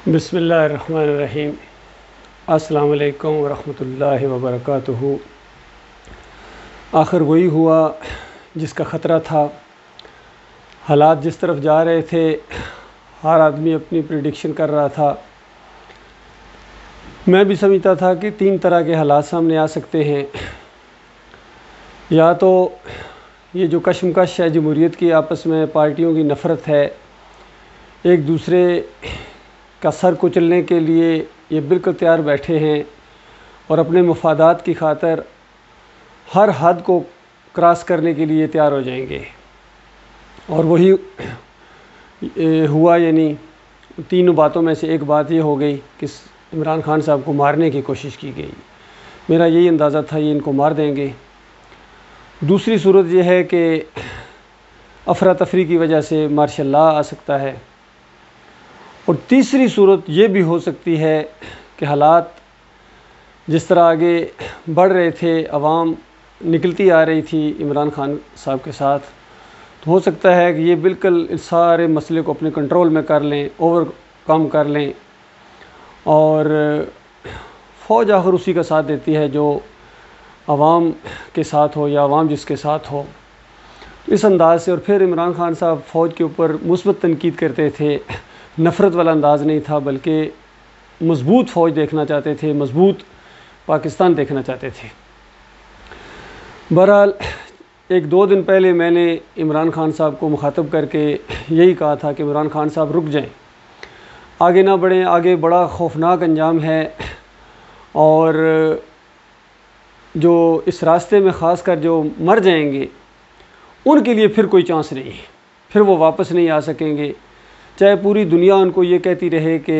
بسم اللہ الرحمن الرحیم۔ السلام علیکم ورحمۃ اللہ وبرکاتہ۔ آخر وہی ہوا جس کا خطرہ تھا۔ حالات جس طرف جا رہے تھے، ہر آدمی اپنی پریڈکشن کر رہا تھا۔ میں بھی سمجھتا تھا کہ تین طرح کے حالات سامنے آ سکتے ہیں۔ یا تو یہ جو کشمکش ہے جمہوریت کی، آپس میں پارٹیوں کی نفرت ہے، ایک دوسرے کا سر کچلنے کے لیے یہ بالکل تیار بیٹھے ہیں اور اپنے مفادات کی خاطر ہر حد کو کراس کرنے کے لیے تیار ہو جائیں گے۔ اور وہی ہوا، یعنی تینوں باتوں میں سے ایک بات یہ ہو گئی کہ عمران خان صاحب کو مارنے کی کوشش کی گئی۔ میرا یہی اندازہ تھا یہ ان کو مار دیں گے۔ دوسری صورت یہ ہے کہ افراتفری کی وجہ سے مارشل لا آ سکتا ہے، اور تیسری صورت یہ بھی ہو سکتی ہے کہ حالات جس طرح آگے بڑھ رہے تھے، عوام نکلتی آ رہی تھی عمران خان صاحب کے ساتھ، تو ہو سکتا ہے کہ یہ بالکل اس سارے مسئلے کو اپنے کنٹرول میں کر لیں، اوور کم کر لیں، اور فوج آخر اسی کا ساتھ دیتی ہے جو عوام کے ساتھ ہو یا عوام جس کے ساتھ ہو، اس انداز سے۔ اور پھر عمران خان صاحب فوج کے اوپر مثبت تنقید کرتے تھے، نفرت والا انداز نہیں تھا، بلکہ مضبوط فوج دیکھنا چاہتے تھے، مضبوط پاکستان دیکھنا چاہتے تھے۔ بہرحال ایک دو دن پہلے میں نے عمران خان صاحب کو مخاطب کر کے یہی کہا تھا کہ عمران خان صاحب رک جائیں، آگے نہ بڑھیں، آگے بڑا خوفناک انجام ہے، اور جو اس راستے میں خاص کر جو مر جائیں گے ان کے لیے پھر کوئی چانس نہیں ہے، پھر وہ واپس نہیں آ سکیں گے، چاہے پوری دنیا ان کو یہ کہتی رہے کہ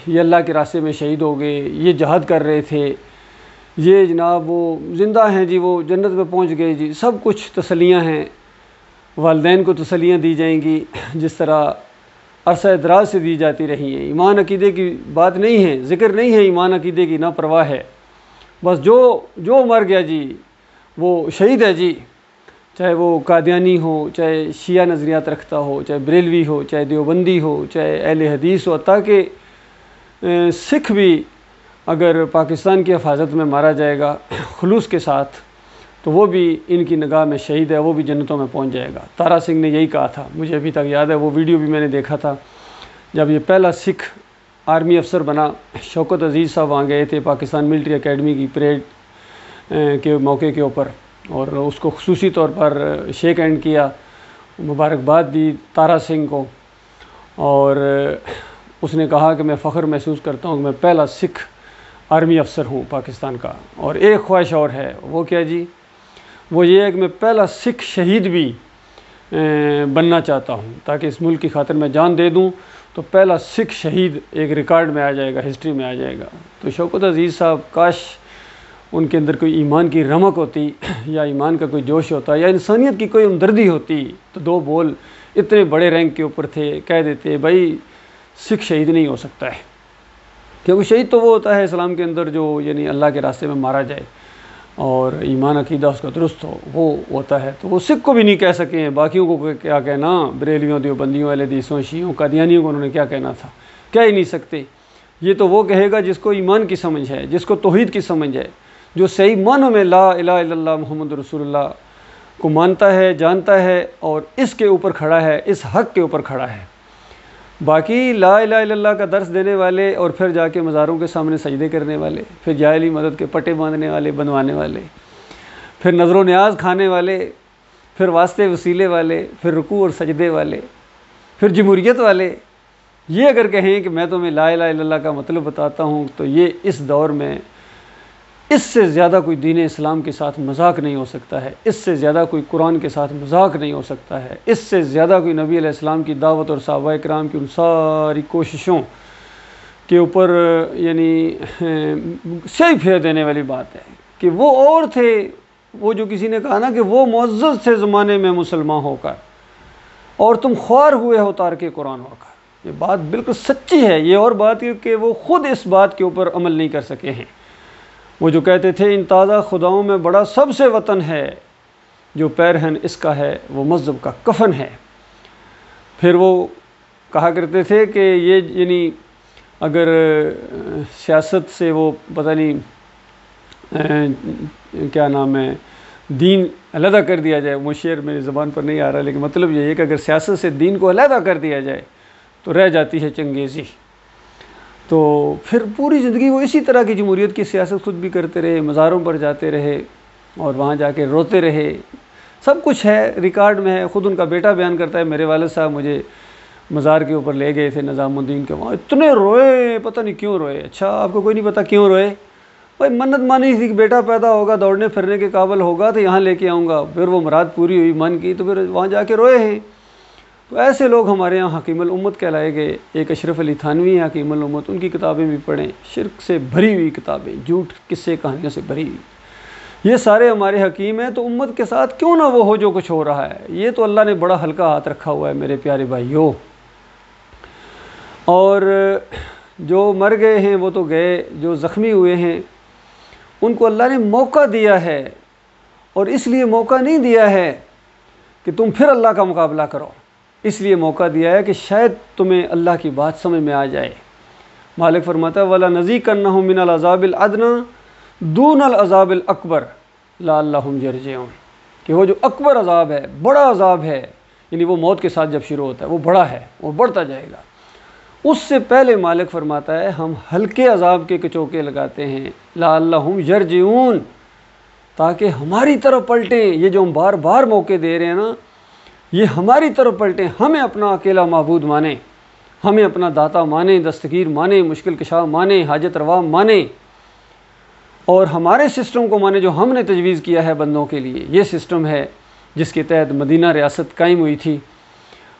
یہ اللہ کے راستے میں شہید ہو گئے، یہ جہاد کر رہے تھے، یہ جناب وہ زندہ ہیں جی، وہ جنت میں پہنچ گئے جی، سب کچھ تسلیاں ہیں، والدین کو تسلیاں دی جائیں گی جس طرح عرصہ دراز سے دی جاتی رہی ہیں۔ ایمان عقیدے کی بات نہیں ہے، ذکر نہیں ہے ایمان عقیدے کی، نہ پرواہ ہے، بس جو مر گیا جی وہ شہید ہے جی، چاہے وہ قادیانی ہو، چاہے شیعہ نظریات رکھتا ہو، چاہے بریلوی ہو، چاہے دیوبندی ہو، چاہے اہل حدیث ہو، تاکہ سکھ بھی اگر پاکستان کی حفاظت میں مارا جائے گا خلوص کے ساتھ تو وہ بھی ان کی نگاہ میں شہید ہے، وہ بھی جنتوں میں پہنچ جائے گا۔ تارا سنگھ نے یہی کہا تھا، مجھے ابھی تک یاد ہے، وہ ویڈیو بھی میں نے دیکھا تھا جب یہ پہلا سکھ آرمی افسر بنا۔ شوکت عزیز صاحب وہاں گئے تھے پاکستان ملٹری اکیڈمی کی پریڈ کے موقع کے اوپر، اور اس کو خصوصی طور پر شیک ہینڈ کیا، مبارکباد دی تارا سنگھ کو، اور اس نے کہا کہ میں فخر محسوس کرتا ہوں کہ میں پہلا سکھ آرمی افسر ہوں پاکستان کا، اور ایک خواہش اور ہے، وہ کیا جی؟ وہ یہ ہے کہ میں پہلا سکھ شہید بھی بننا چاہتا ہوں، تاکہ اس ملک کی خاطر میں جان دے دوں، تو پہلا سکھ شہید ایک ریکارڈ میں آ جائے گا، ہسٹری میں آ جائے گا۔ تو شوکت عزیز صاحب، کاش ان کے اندر کوئی ایمان کی رمق ہوتی، یا ایمان کا کوئی جوش ہوتا، یا انسانیت کی کوئی ہمدردی ہوتی، تو دو بول اتنے بڑے رینک کے اوپر تھے، کہہ دیتے بھائی سکھ شہید نہیں ہو سکتا ہے، کیونکہ شہید تو وہ ہوتا ہے اسلام کے اندر جو یعنی اللہ کے راستے میں مارا جائے اور ایمان عقیدہ اس کا درست ہو، وہ ہوتا ہے۔ تو وہ سکھ کو بھی نہیں کہہ سکے ہیں، باقیوں کو کیا کہنا، بریلیوں، دیوبندیوں، اہل حدیثوں، شیعوں، قادیانیوں کو انہوں نے کیا کہنا تھا، کہہ ہی نہیں سکتے۔ یہ تو وہ کہے گا جس کو ایمان کی سمجھ ہے، جس کو توحید کی سمجھ ہے، جو صحیح معنوں میں لا الہ الا اللہ محمد رسول اللہ کو مانتا ہے، جانتا ہے، اور اس کے اوپر کھڑا ہے، اس حق کے اوپر کھڑا ہے۔ باقی لا الہ الا اللہ کا درس دینے والے، اور پھر جا کے مزاروں کے سامنے سجدے کرنے والے، پھر جاہلی مدد کے پٹے باندھنے والے، بنوانے والے، پھر نظر و نیاز کھانے والے، پھر واسطے وسیلے والے، پھر رکوع اور سجدے والے، پھر جمہوریت والے، یہ اگر کہیں کہ میں تمہیں لا الہ الا اللہ کا مطلب بتاتا ہوں، تو یہ اس دور میں اس سے زیادہ کوئی دین اسلام کے ساتھ مذاق نہیں ہو سکتا ہے، اس سے زیادہ کوئی قرآن کے ساتھ مذاق نہیں ہو سکتا ہے، اس سے زیادہ کوئی نبی علیہ السلام کی دعوت اور صحابہ کرام کی ان ساری کوششوں کے اوپر یعنی صحیح پھیر دینے والی بات ہے کہ وہ اور تھے، وہ جو کسی نے کہا نا کہ وہ معزز تھے زمانے میں مسلمان ہو کر، اور تم خوار ہوئے ہو تارک قرآن ہو کر۔ یہ بات بالکل سچی ہے۔ یہ اور بات ہے کہ وہ خود اس بات کے اوپر عمل نہیں کر سکے ہیں۔ وہ جو کہتے تھے ان تازہ خداؤں میں بڑا سب سے وطن ہے، جو پیرہن اس کا ہے وہ مذہب کا کفن ہے۔ پھر وہ کہا کرتے تھے کہ یہ یعنی اگر سیاست سے وہ پتہ نہیں کیا نام ہے دین علیحدہ کر دیا جائے، وہ شعر میری زبان پر نہیں آ رہا، لیکن مطلب یہ ہے کہ اگر سیاست سے دین کو علیحدہ کر دیا جائے تو رہ جاتی ہے چنگیزی. تو پھر پوری زندگی وہ اسی طرح کی جمہوریت کی سیاست خود بھی کرتے رہے، مزاروں پر جاتے رہے اور وہاں جا کے روتے رہے. سب کچھ ہے، ریکارڈ میں ہے. خود ان کا بیٹا بیان کرتا ہے میرے والد صاحب مجھے مزار کے اوپر لے گئے تھے نظام الدین کے، وہاں اتنے روئے، پتہ نہیں کیوں روئے. اچھا آپ کو کوئی نہیں پتا کیوں روئے؟ بھائی منت مانی تھی کہ بیٹا پیدا ہوگا، دوڑنے پھرنے کے قابل ہوگا تو یہاں لے کے آؤں گا. پھر وہ مراد پوری ہوئی من کی تو پھر وہاں جا کے روئے ہیں. تو ایسے لوگ ہمارے یہاں حکیم الامت کہلائے گئے. ایک اشرف علی تھانوی ہیں حکیم الامت، ان کی کتابیں بھی پڑھیں، شرک سے بھری ہوئی کتابیں، جھوٹ قصے کہانیوں سے بھری ہوئی. یہ سارے ہمارے حکیم ہیں، تو امت کے ساتھ کیوں نہ وہ ہو جو کچھ ہو رہا ہے. یہ تو اللہ نے بڑا ہلکا ہاتھ رکھا ہوا ہے میرے پیارے بھائیوں. اور جو مر گئے ہیں وہ تو گئے، جو زخمی ہوئے ہیں ان کو اللہ نے موقع دیا ہے، اور اس لیے موقع نہیں دیا ہے کہ تم پھر اللہ کا مقابلہ کرو. اس لیے موقع دیا ہے کہ شاید تمہیں اللہ کی بات سمجھ میں آ جائے. مالک فرماتا ہے وَلَنَذِيقَنَّهُم مِّنَ الْعَذَابِ الْأَدْنَىٰ دُونَ الْعَذَابِ الْأَكْبَرِ لَعَلَّهُمْ يَرْجِعُونَ. کہ وہ جو اکبر عذاب ہے، بڑا عذاب ہے، یعنی وہ موت کے ساتھ جب شروع ہوتا ہے وہ بڑا ہے، وہ بڑھتا جائے گا. اس سے پہلے مالک فرماتا ہے ہم ہلکے عذاب کے کچوکے لگاتے ہیں لعلہم یرجعون، تاکہ ہماری طرف پلٹیں. یہ جو ہم بار بار موقع دے رہے ہیں نا، یہ ہماری طرف پلٹیں، ہمیں اپنا اکیلا معبود مانیں، ہمیں اپنا داتا مانیں، دستگیر مانیں، مشکل کشا مانیں، حاجت روا مانیں، اور ہمارے سسٹم کو مانیں جو ہم نے تجویز کیا ہے بندوں کے لیے. یہ سسٹم ہے جس کے تحت مدینہ ریاست قائم ہوئی تھی،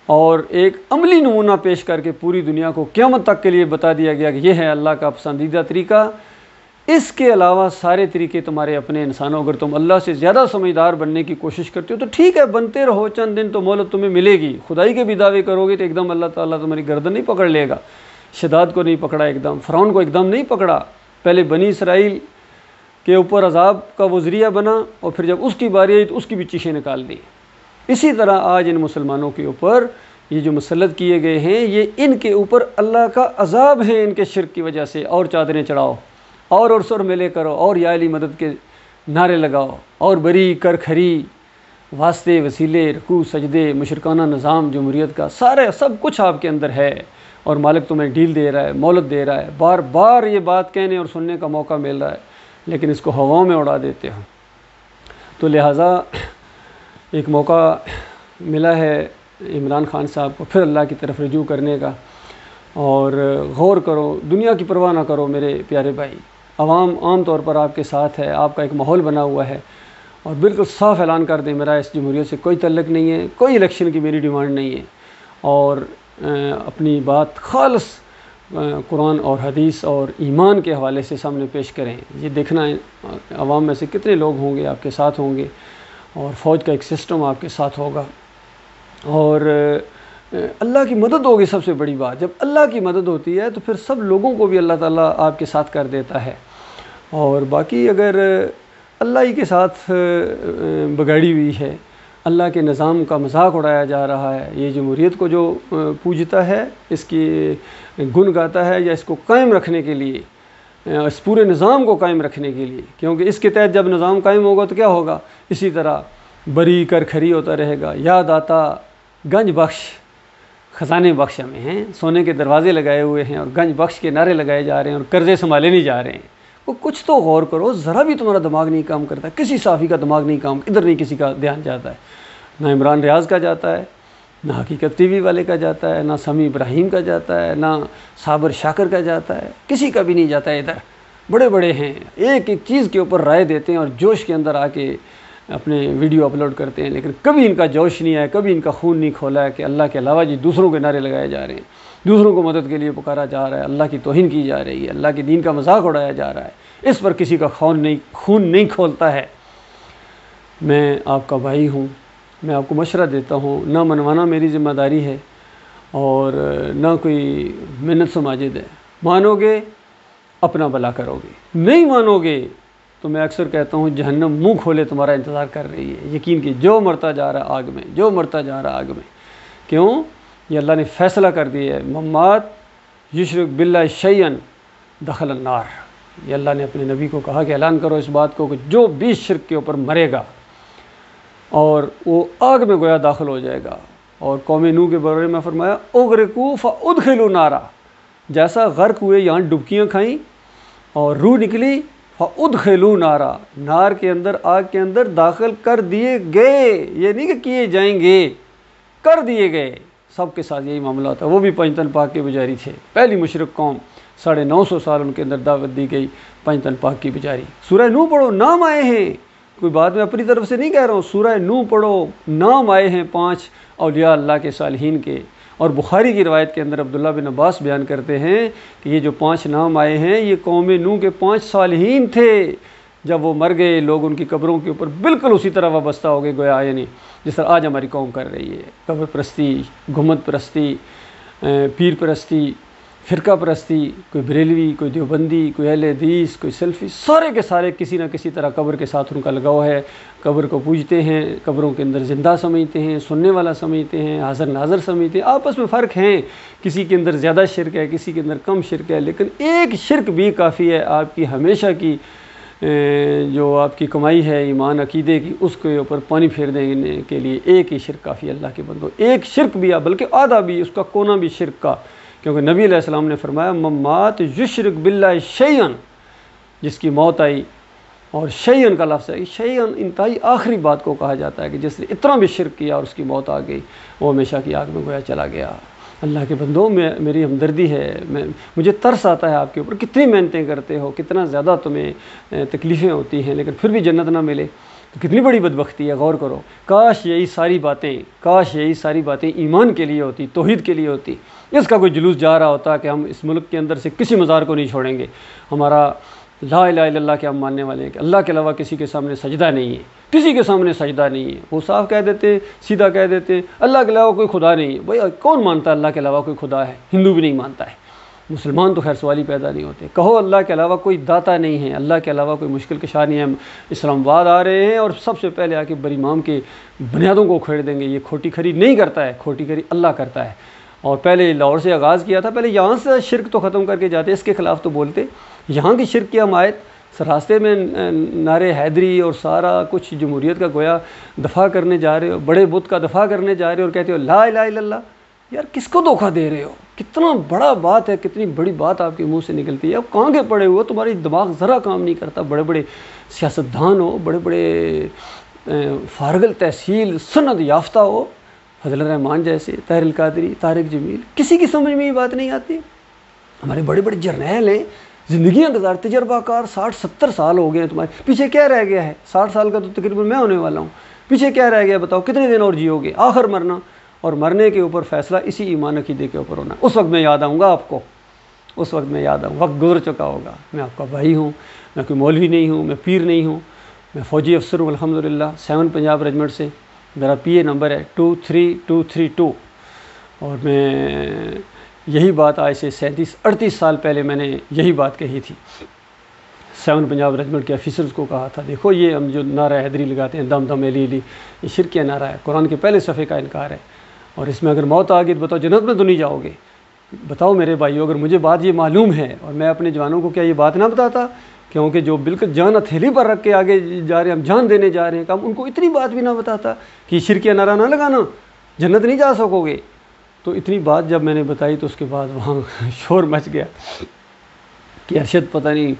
اور ایک عملی نمونہ پیش کر کے پوری دنیا کو قیامت تک کے لیے بتا دیا گیا کہ یہ ہے اللہ کا پسندیدہ طریقہ. اس کے علاوہ سارے طریقے تمہارے اپنے انسانوں. اگر تم اللہ سے زیادہ سمجھدار بننے کی کوشش کرتے ہو تو ٹھیک ہے، بنتے رہو، چند دن تو مہلت تمہیں ملے گی. خدائی کے بھی دعوے کرو گے تو ایک دم اللہ تعالیٰ تمہاری گردن نہیں پکڑ لے گا. شداد کو نہیں پکڑا ایک دم، فرعون کو ایک دم نہیں پکڑا. پہلے بنی اسرائیل کے اوپر عذاب کا وہ ذریعہ بنا، اور پھر جب اس کی باری آئی تو اس کی بھی چیخیں نکال دی. اسی طرح آج ان مسلمانوں کے اوپر یہ جو مسلط کیے گئے ہیں، یہ ان کے اوپر اللہ کا عذاب ہے ان کے شرک کی وجہ سے. اور چادریں چڑھاؤ، اور سر ملے کرو، اور یا علی مدد کے نعرے لگاؤ، اور بری کر کھری، واسطے وسیلے، رکوع سجدے، مشرکانہ نظام جمہوریت کا سب کچھ آپ کے اندر ہے. اور مالک تمہیں ڈیل دے رہا ہے، مہلت دے رہا ہے، بار بار یہ بات کہنے اور سننے کا موقع مل رہا ہے، لیکن اس کو ہواؤں میں اڑا دیتے ہو. تو لہٰذا ایک موقع ملا ہے عمران خان صاحب کو پھر اللہ کی طرف رجوع کرنے کا. اور غور کرو، دنیا کی پرواہ نہ کرو میرے پیارے بھائی. عوام عام طور پر آپ کے ساتھ ہے، آپ کا ایک ماحول بنا ہوا ہے، اور بالکل صاف اعلان کر دیں میرا اس جمہوریت سے کوئی تعلق نہیں ہے، کوئی الیکشن کی میری ڈیمانڈ نہیں ہے. اور اپنی بات خالص قرآن اور حدیث اور ایمان کے حوالے سے سامنے پیش کریں. یہ دیکھنا ہے عوام میں سے کتنے لوگ ہوں گے آپ کے ساتھ ہوں گے، اور فوج کا ایک سسٹم آپ کے ساتھ ہوگا. اور اللہ کی مدد ہوگی سب سے بڑی بات. جب اللہ کی مدد ہوتی ہے تو پھر سب لوگوں کو بھی اللہ تعالیٰ آپ کے ساتھ کر دیتا ہے. اور باقی اگر اللہ ہی کے ساتھ بگاڑی ہوئی ہے، اللہ کے نظام کا مذاق اڑایا جا رہا ہے، یہ جمہوریت کو جو پوجتا ہے، اس کی گن گاتا ہے، یا اس کو قائم رکھنے کے لیے، اس پورے نظام کو قائم رکھنے کے لیے، کیونکہ اس کے تحت جب نظام قائم ہوگا تو کیا ہوگا؟ اسی طرح بری کر کھری ہوتا رہے گا. یاد آتا گنج بخش، خزانے بخش ہمیں ہیں، سونے کے دروازے لگائے ہوئے ہیں، اور گنج بخش کے نعرے لگائے جا رہے ہیں، اور قرضے سنبھالے نہیں جا رہے ہیں. وہ کچھ تو غور کرو، ذرا بھی تمہارا دماغ نہیں کام کرتا. کسی صحافی کا دماغ نہیں کام، ادھر نہیں کسی کا دھیان جاتا ہے، نہ عمران ریاض کا جاتا ہے، نہ حقیقت ٹی وی والے کا جاتا ہے، نہ سمیع ابراہیم کا جاتا ہے، نہ صابر شاکر کا جاتا ہے، کسی کا بھی نہیں جاتا ہے. ادھر بڑے بڑے ہیں، ایک ایک چیز کے اوپر رائے دیتے ہیں، اور جوش کے اندر آ کے اپنے ویڈیو اپلوڈ کرتے ہیں، لیکن کبھی ان کا جوش نہیں آیا، کبھی ان کا خون نہیں کھولا ہے کہ اللہ کے علاوہ جی دوسروں کے نعرے لگائے جا رہے ہیں، دوسروں کو مدد کے لیے پکارا جا رہا ہے، اللہ کی توہین کی جا رہی ہے، اللہ کے دین کا مذاق اڑایا جا رہا ہے. اس پر کسی کا خون نہیں کھولتا ہے. میں آپ کا بھائی ہوں، میں آپ کو مشورہ دیتا ہوں، نہ منوانا میری ذمہ داری ہے، اور نہ کوئی منت سماجد ہے. مانو گے اپنا بھلا کرو گے، نہیں مانو گے تو میں اکثر کہتا ہوں جہنم منہ کھولے تمہارا انتظار کر رہی ہے. یقین کہ جو مرتا جا رہا آگ میں، جو مرتا جا رہا آگ میں. کیوں؟ یہ اللہ نے فیصلہ کر دیا ہے، ممات یشرک باللہ شیئن دخل النار۔ یہ اللہ نے اپنے نبی کو کہا کہ اعلان کرو اس بات کو کہ جو بھی شرک کے اوپر مرے گا اور وہ آگ میں گویا داخل ہو جائے گا۔ اور قوم نوح کے بارے میں فرمایا اغرقوا فادخلوا نارا، جیسا غرق ہوئے یہاں ڈبکیاں کھائیں اور روح نکلی، فادخلوا نارا، نار کے اندر، آگ کے اندر داخل کر دیے گئے، یہ نہیں کہ کیے جائیں گے، کر دیے گئے۔ سب کے ساتھ یہی معاملہ ہوتا ہے۔ وہ بھی پنج تن پاک کے پجاری تھے، پہلی مشرک قوم، 950 سال ان کے اندر دعوت دی گئی پنج تن پاک کی پجاری۔ سورہ نوح پڑھو، نام آئے ہیں، کوئی بات میں اپنی طرف سے نہیں کہہ رہا ہوں، سورہ نوح پڑھو، نام آئے ہیں 5 اولیاء اللہ کے صالحین کے۔ اور بخاری کی روایت کے اندر عبداللہ بن عباس بیان کرتے ہیں کہ یہ جو 5 نام آئے ہیں یہ قوم نوح کے 5 صالحین تھے۔ جب وہ مر گئے لوگ ان کی قبروں کے اوپر بالکل اسی طرح وابستہ ہو گئے، گویا یعنی جس طرح آج ہماری قوم کر رہی ہے، قبر پرستی، گھمت پرستی، پیر پرستی، فرقہ پرستی، کوئی بریلوی، کوئی دیوبندی، کوئی اہل حدیث، کوئی سلفی، سارے کے سارے کسی نہ کسی طرح قبر کے ساتھ ان کا لگاؤ ہے، قبر کو پوجتے ہیں، قبروں کے اندر زندہ سمجھتے ہیں، سننے والا سمجھتے ہیں، حاضر ناظر سمجھتے ہیں۔ آپس میں فرق ہیں، کسی کے اندر زیادہ شرک ہے، کسی کے اندر کم شرک ہے، لیکن ایک شرک بھی کافی ہے آپ کی ہمیشہ کی جو آپ کی کمائی ہے ایمان عقیدے کی، اس کے اوپر پانی پھیر دینے کے لیے ایک ہی شرک کافی ہے۔ اللہ کے بندو، ایک شرک بھی بلکہ آدھا بھی، اس کا کونا بھی شرک کا، کیونکہ نبی علیہ السلام نے فرمایا ممات یشرک باللہ شیئن، جس کی موت آئی، اور شیئن کا لفظ ہے، شیئن انتہائی آخری بات کو کہا جاتا ہے کہ جس نے اتنا بھی شرک کیا اور اس کی موت آ گئی، وہ ہمیشہ کی آگ میں گویا چلا گیا۔ اللہ کے بندوں، میری ہمدردی ہے، مجھے ترس آتا ہے آپ کے اوپر، کتنی محنتیں کرتے ہو، کتنا زیادہ تمہیں تکلیفیں ہوتی ہیں، لیکن پھر بھی جنت نہ ملے تو کتنی بڑی بدبختی ہے۔ غور کرو، کاش یہی ساری باتیں ایمان کے لیے ہوتی، توحید کے لیے ہوتی۔ اس کا کوئی جلوس جا رہا ہوتا کہ ہم اس ملک کے اندر سے کسی مزار کو نہیں چھوڑیں گے، ہمارا لا الہ الا اللہ کے ہم ماننے والے ہیں کہ اللہ کے علاوہ کسی کے سامنے سجدہ نہیں ہے، کسی کے سامنے سجدہ نہیں ہے۔ وہ صاف کہہ دیتے، سیدھا کہہ دیتے اللہ کے علاوہ کوئی خدا نہیں ہے۔ بھائی کون مانتا ہے اللہ کے علاوہ کوئی خدا ہے؟ ہندو بھی نہیں مانتا ہے، مسلمان تو خیر سوالی پیدا نہیں ہوتے۔ کہو اللہ کے علاوہ کوئی داتا نہیں ہے، اللہ کے علاوہ کوئی مشکل کشا نہیں ہے۔ ہم اسلام آباد آ رہے ہیں اور سب سے پہلے آ کے بر امام کے بنیادوں کو کھیڑ دیں گے۔ یہ کھوٹی کھری نہیں کرتا ہے، کھوٹی کھری اللہ کرتا ہے۔ اور پہلے لاہور سے آغاز کیا تھا، پہلے یہاں سے شرک تو ختم کر کے جاتے، اس کے خلاف تو بولتے، یہاں کی شرک کی حمایت، راستے میں نعرے حیدری اور سارا کچھ جمہوریت کا گویا دفاع کرنے جا رہے ہو، بڑے بت کا دفاع کرنے جا رہے ہو اور کہتے ہو لا الہ الا اللہ۔ یار کس کو دھوکہ دے رہے ہو؟ کتنا بڑا بات ہے، کتنی بڑی بات آپ کے منہ سے نکلتی ہے۔ اب کہاں کے پڑے ہو، تمہاری دماغ ذرا کام نہیں کرتا، بڑے بڑے سیاستدان ہو، بڑے بڑے فارغ التحصیل سند یافتہ ہو، فضل الرحمان جیسے، طاہر القادری، طارق جمیل، کسی کی سمجھ میں یہ بات نہیں آتی۔ ہمارے بڑے بڑے جرنیل ہیں، زندگیاں گزار، تجربہ کار، 60-70 سال ہو گئے ہیں، تمہارے پیچھے کیا رہ گیا ہے؟ 60 سال کا تو تقریباً میں ہونے والا ہوں، پیچھے کیا رہ گیا بتاؤ؟ کتنے دن اور جیو گے؟ آخر مرنا، اور مرنے کے اوپر فیصلہ اسی ایمان عقیدے کے اوپر ہونا۔ اس وقت میں یاد آؤں گا آپ کو، اس وقت میں یاد آؤں، وقت گزر چکا ہوگا۔ میں آپ کا بھائی ہوں، میں کوئی مولوی نہیں ہوں، میں پیر نہیں ہوں، میں فوجی افسر ہوں الحمدللہ، 7 پنجاب ریجمنٹ سے، میرا PA نمبر ہے 23232، اور میں یہی بات آج سے 37-38 سال پہلے میں نے یہی بات کہی تھی، 7 پنجاب ریجمنٹ کے آفیسرز کو کہا تھا، دیکھو یہ ہم جو نعرہ حیدری لگاتے ہیں، دم دم علی علی، یہ شرکیہ نعرہ ہے، قرآن کے پہلے صفحے کا انکار ہے، اور اس میں اگر موت آ گئی تو بتاؤ جنت میں تو نہیں جاؤ گے؟ بتاؤ میرے بھائیو، اگر مجھے بات یہ معلوم ہے اور میں اپنے جوانوں کو کیا یہ بات نہ بتاتا؟ کیونکہ جو بالکل جان ہتھیلی پر رکھ کے آگے جا رہے ہیں، ہم جان دینے جا رہے ہیں، کہ ہم ان کو اتنی بات بھی نہ بتاتا کہ شرکیہ نعرہ نہ لگانا، جنت نہیں جا سکو گے۔ تو اتنی بات جب میں نے بتائی تو اس کے بعد وہاں شور مچ گیا کہ ارشد پتہ نہیں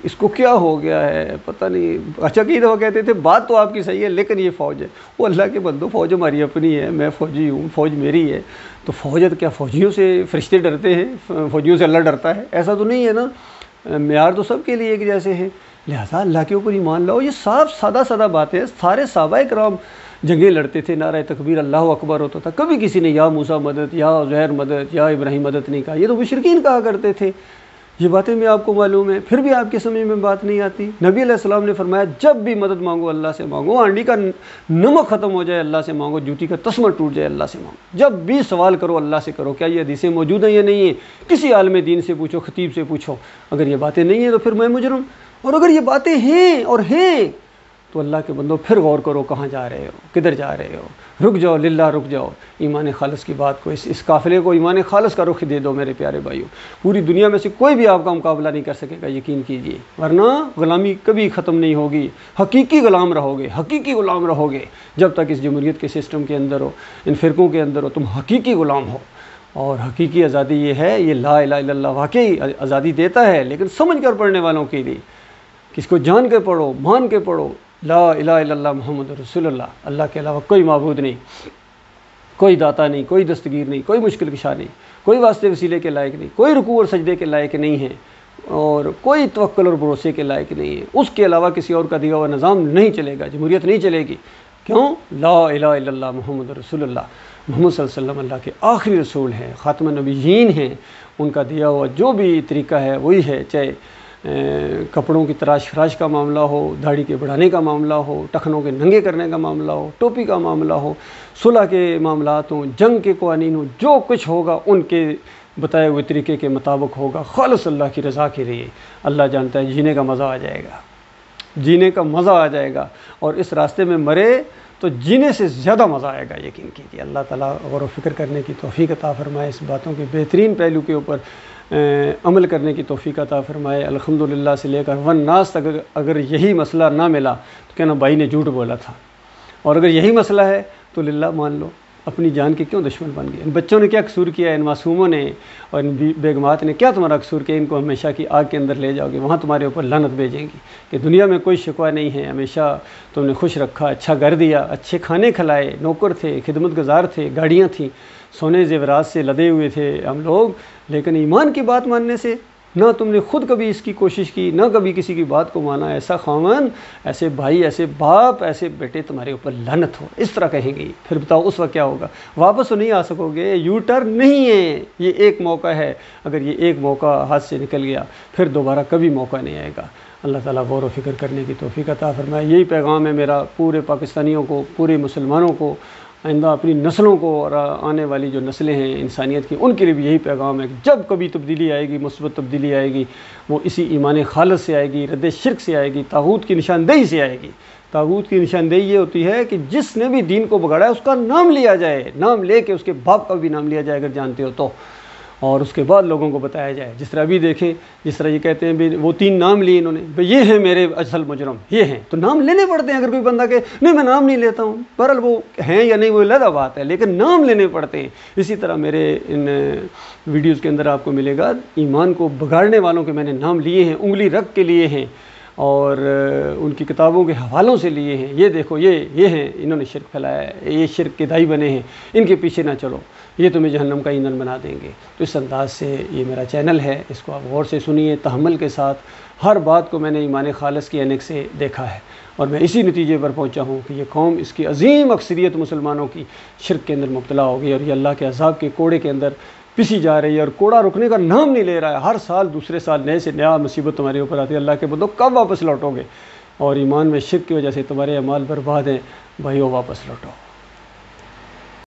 اس کو کیا ہو گیا ہے، پتہ نہیں۔ اچھا کئی دفعہ کہتے تھے بات تو آپ کی صحیح ہے لیکن یہ فوج ہے۔ وہ اللہ کے بندو، فوج ہماری اپنی ہے، میں فوجی ہوں، فوج میری ہے، تو فوج کیا فوجیوں سے فرشتے ڈرتے ہیں؟ فوجیوں سے اللہ ڈرتا ہے؟ ایسا تو نہیں ہے نا، معیار تو سب کے لیے ایک جیسے ہیں، لہٰذا اللہ کے اوپر ایمان لاؤ۔ یہ صاف سادہ باتیں ہیں۔ سارے صحابہ کرام جنگیں لڑتے تھے، نعرہ تکبیر اللہ اکبر ہوتا تھا، کبھی کسی نے یا موسیٰ مدد، یا زہر مدد، یا ابراہیم مدد نہیں کہا، یہ تو مشرکین کہا کرتے تھے۔ یہ باتیں بھی آپ کو معلوم ہیں، پھر بھی آپ کے سمجھ میں بات نہیں آتی۔ نبی علیہ السلام نے فرمایا جب بھی مدد مانگو اللہ سے مانگو، ہانڈی کا نمک ختم ہو جائے اللہ سے مانگو، جوتی کا تسمہ ٹوٹ جائے اللہ سے مانگو، جب بھی سوال کرو اللہ سے کرو۔ کیا یہ حدیثیں موجود ہیں یا نہیں ہیں؟ کسی عالم دین سے پوچھو، خطیب سے پوچھو۔ اگر یہ باتیں نہیں ہیں تو پھر میں مجرم، اور اگر یہ باتیں ہیں اور ہیں تو اللہ کے بندوں پھر غور کرو کہاں جا رہے ہو، کدھر جا رہے ہو، رک جاؤ للہ رک جاؤ، ایمان خالص کی بات کو اس قافلے کو ایمان خالص کا رخ دے دو میرے پیارے بھائیوں۔ پوری دنیا میں سے کوئی بھی آپ کا مقابلہ نہیں کر سکے گا، یقین کیجئے، ورنہ غلامی کبھی ختم نہیں ہوگی، حقیقی غلام رہو گے، حقیقی غلام رہو گے جب تک اس جمہوریت کے سسٹم کے اندر ہو، ان فرقوں کے اندر ہو، تم حقیقی غلام ہو۔ اور حقیقی آزادی یہ ہے، یہ لا الہ الا اللہ واقعی آزادی دیتا ہے، لیکن سمجھ کر پڑھنے والوں کے لیے، کس کو جان کے پڑھو، مان کے پڑھو، لا الہ الا اللہ محمد رسول اللہ، اللہ کے علاوہ کوئی معبود نہیں، کوئی داتا نہیں، کوئی دستگیر نہیں، کوئی مشکل کشا نہیں، کوئی واسطے وسیلے کے لائق نہیں، کوئی رکوع اور سجدے کے لائق نہیں ہے، اور کوئی توکل اور بھروسے کے لائق نہیں ہے۔ اس کے علاوہ کسی اور کا دیا ہوا نظام نہیں چلے گا، جمہوریت نہیں چلے گی۔ کیوں؟ لا الہ الا اللہ محمد رسول اللہ، محمد صلی اللہ علیہ وسلم اللہ کے آخری رسول ہیں، خاتم النبیین ہیں، ان کا دیا ہوا جو بھی طریقہ ہے وہی ہے، چاہے کپڑوں کی تراش فراش کا معاملہ ہو، داڑھی کے بڑھانے کا معاملہ ہو، ٹخنوں کے ننگے کرنے کا معاملہ ہو، ٹوپی کا معاملہ ہو، صلح کے معاملات ہوں، جنگ کے قوانین ہوں، جو کچھ ہوگا ان کے بتائے ہوئے طریقے کے مطابق ہوگا، خالص اللہ کی رضا کے لیے۔ اللہ جانتا ہے جینے کا مزہ آ جائے گا، جینے کا مزہ آ جائے گا، اور اس راستے میں مرے تو جینے سے زیادہ مزہ آئے گا، یقین کیجیے۔ اللہ تعالیٰ غور و فکر کرنے کی توفیق عطا فرمائے، اس باتوں کے بہترین پہلو کے اوپر عمل کرنے کی توفیق عطا فرمائے۔ الحمدللہ سے لے کر والناس تک اگر یہی مسئلہ نہ ملا تو کہنا بھائی نے جھوٹ بولا تھا، اور اگر یہی مسئلہ ہے تو للہ مان لو، اپنی جان کے کیوں دشمن بن گئے؟ ان بچوں نے کیا قصور کیا ہے، ان معصوموں نے اور ان بیگمات نے کیا تمہارا قصور کیا؟ ان کو ہمیشہ کی آگ کے اندر لے جاؤ گے، وہاں تمہارے اوپر لعنت بھیجیں گی کہ دنیا میں کوئی شکوہ نہیں ہے، ہمیشہ تم نے خوش رکھا، اچھا گھر دیا، اچھے کھانے کھلائے، نوکر تھے، خدمت گزار تھے، گاڑیاں تھیں، سونے زیورات سے لدے ہوئے تھے ہم لوگ، لیکن ایمان کی بات ماننے سے نہ تم نے خود کبھی اس کی کوشش کی، نہ کبھی کسی کی بات کو مانا۔ ایسا خاوند، ایسے بھائی، ایسے باپ، ایسے بیٹے تمہارے اوپر لعنت ہو، اس طرح کہیں گے۔ پھر بتاؤ اس وقت کیا ہوگا؟ واپس تو نہیں آ سکو گے، یو ٹرن نہیں ہے، یہ ایک موقع ہے، اگر یہ ایک موقع ہاتھ سے نکل گیا پھر دوبارہ کبھی موقع نہیں آئے گا۔ اللہ تعالیٰ غور و فکر کرنے کی توفیق عطا فرمائے۔ یہی پیغام ہے میرا پورے پاکستانیوں کو، پورے مسلمانوں کو، آئندہ اپنی نسلوں کو، اور آنے والی جو نسلیں ہیں انسانیت کی، ان کے لیے بھی یہی پیغام ہے کہ جب کبھی تبدیلی آئے گی، مثبت تبدیلی آئے گی، وہ اسی ایمان خالص سے آئے گی، رد شرک سے آئے گی، طاغوت کی نشاندہی سے آئے گی۔ طاغوت کی نشاندہی یہ ہوتی ہے کہ جس نے بھی دین کو بگاڑا ہے اس کا نام لیا جائے، نام لے کے اس کے باپ کا بھی نام لیا جائے اگر جانتے ہو تو، اور اس کے بعد لوگوں کو بتایا جائے۔ جس طرح ابھی دیکھیں، جس طرح یہ کہتے ہیں بھی وہ 3 نام لیے انہوں نے، بھئی یہ ہیں میرے اصل مجرم، یہ ہیں، تو نام لینے پڑتے ہیں۔ اگر کوئی بندہ کہ نہیں میں نام نہیں لیتا ہوں، بہرحال وہ ہیں یا نہیں وہ علیحدہ بات ہے، لیکن نام لینے پڑتے ہیں۔ اسی طرح میرے ان ویڈیوز کے اندر آپ کو ملے گا ایمان کو بگاڑنے والوں کے میں نے نام لیے ہیں، انگلی رکھ کے لیے ہیں، اور ان کی کتابوں کے حوالوں سے لیے ہیں۔ یہ دیکھو یہ ہیں، انہوں نے شرک پھیلایا ہے، یہ شرک کے دائی بنے ہیں، ان کے پیچھے نہ چلو، یہ تمہیں جہنم کا ایندھن بنا دیں گے۔ تو اس انداز سے یہ میرا چینل ہے، اس کو آپ غور سے سنیے، تحمل کے ساتھ۔ ہر بات کو میں نے ایمان خالص کی عینک سے دیکھا ہے، اور میں اسی نتیجے پر پہنچا ہوں کہ یہ قوم، اس کی عظیم اکثریت مسلمانوں کی شرک کے اندر مبتلا ہو گئی، اور یہ اللہ کے عذاب کے کوڑے کے اندر پسی جا رہی ہے، اور کوڑا رکنے کا نام نہیں لے رہا ہے۔ ہر سال دوسرے سال نئے سے نیا مصیبت تمہارے اوپر آتی ہے۔ اللہ کے بندو کب واپس لوٹو گے؟ اور ایمان میں شرک کی وجہ سے تمہارے اعمال برباد ہیں، بھائیو واپس لوٹو۔